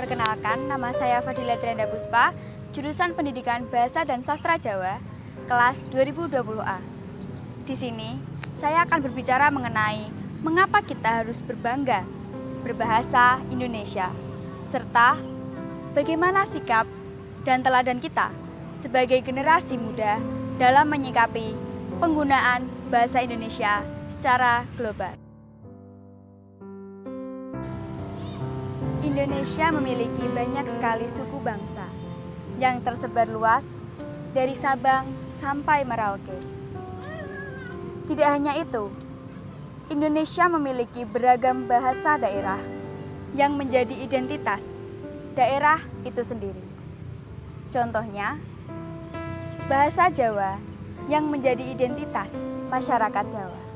Perkenalkan, nama saya Fadila Trianda Puspa, jurusan Pendidikan Bahasa dan Sastra Jawa, kelas 2020A. Di sini, saya akan berbicara mengenai mengapa kita harus berbangga berbahasa Indonesia, serta bagaimana sikap dan teladan kita sebagai generasi muda dalam menyikapi penggunaan bahasa Indonesia secara global. Indonesia memiliki banyak sekali suku bangsa yang tersebar luas dari Sabang sampai Merauke. Tidak hanya itu, Indonesia memiliki beragam bahasa daerah yang menjadi identitas daerah itu sendiri. Contohnya, bahasa Jawa yang menjadi identitas masyarakat Jawa.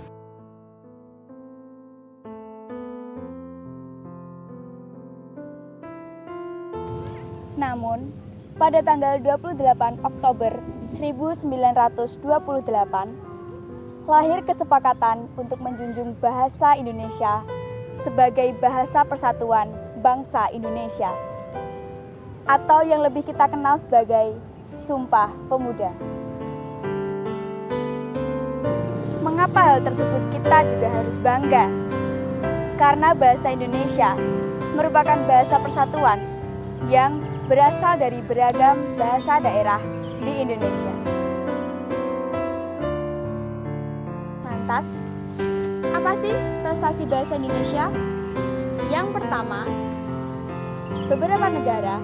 Namun, pada tanggal 28 Oktober 1928, lahir kesepakatan untuk menjunjung bahasa Indonesia sebagai bahasa persatuan bangsa Indonesia, atau yang lebih kita kenal sebagai Sumpah Pemuda. Mengapa hal tersebut kita juga harus bangga? Karena bahasa Indonesia merupakan bahasa persatuan yang berasal dari beragam bahasa daerah di Indonesia. Lantas, apa sih prestasi bahasa Indonesia? Yang pertama, beberapa negara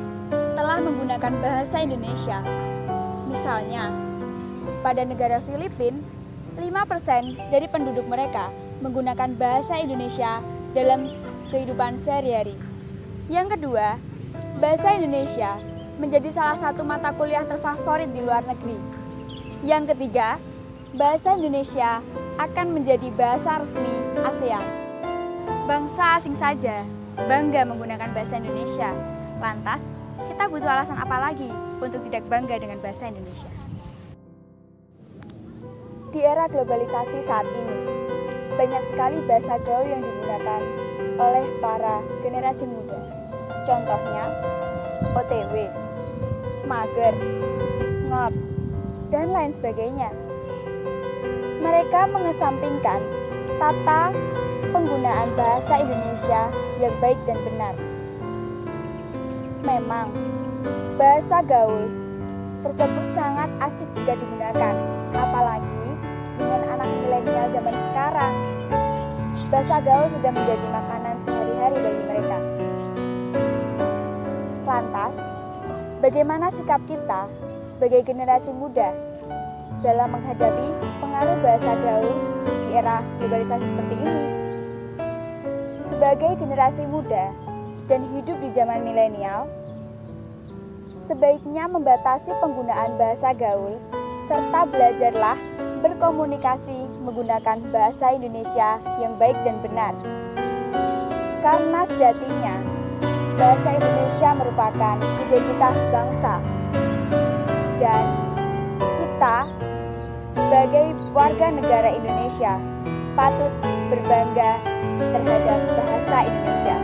telah menggunakan bahasa Indonesia. Misalnya, pada negara Filipina, 5% dari penduduk mereka menggunakan bahasa Indonesia dalam kehidupan sehari-hari. Yang kedua, bahasa Indonesia menjadi salah satu mata kuliah terfavorit di luar negeri. Yang ketiga, bahasa Indonesia akan menjadi bahasa resmi ASEAN. Bangsa asing saja bangga menggunakan bahasa Indonesia. Lantas, kita butuh alasan apa lagi untuk tidak bangga dengan bahasa Indonesia? Di era globalisasi saat ini, banyak sekali bahasa gaul yang digunakan oleh para generasi muda. Contohnya, OTW, mager, ngops, dan lain sebagainya. Mereka mengesampingkan tata penggunaan bahasa Indonesia yang baik dan benar. Memang, bahasa gaul tersebut sangat asik jika digunakan, apalagi dengan anak milenial zaman sekarang. Bahasa gaul sudah menjadi makanan sehari-hari bagi mereka. Lantas, bagaimana sikap kita sebagai generasi muda dalam menghadapi pengaruh bahasa gaul di era globalisasi seperti ini? Sebagai generasi muda dan hidup di zaman milenial, sebaiknya membatasi penggunaan bahasa gaul serta belajarlah berkomunikasi menggunakan bahasa Indonesia yang baik dan benar. Karena sejatinya, bahasa Indonesia merupakan identitas bangsa, dan kita sebagai warga negara Indonesia patut berbangga terhadap bahasa Indonesia.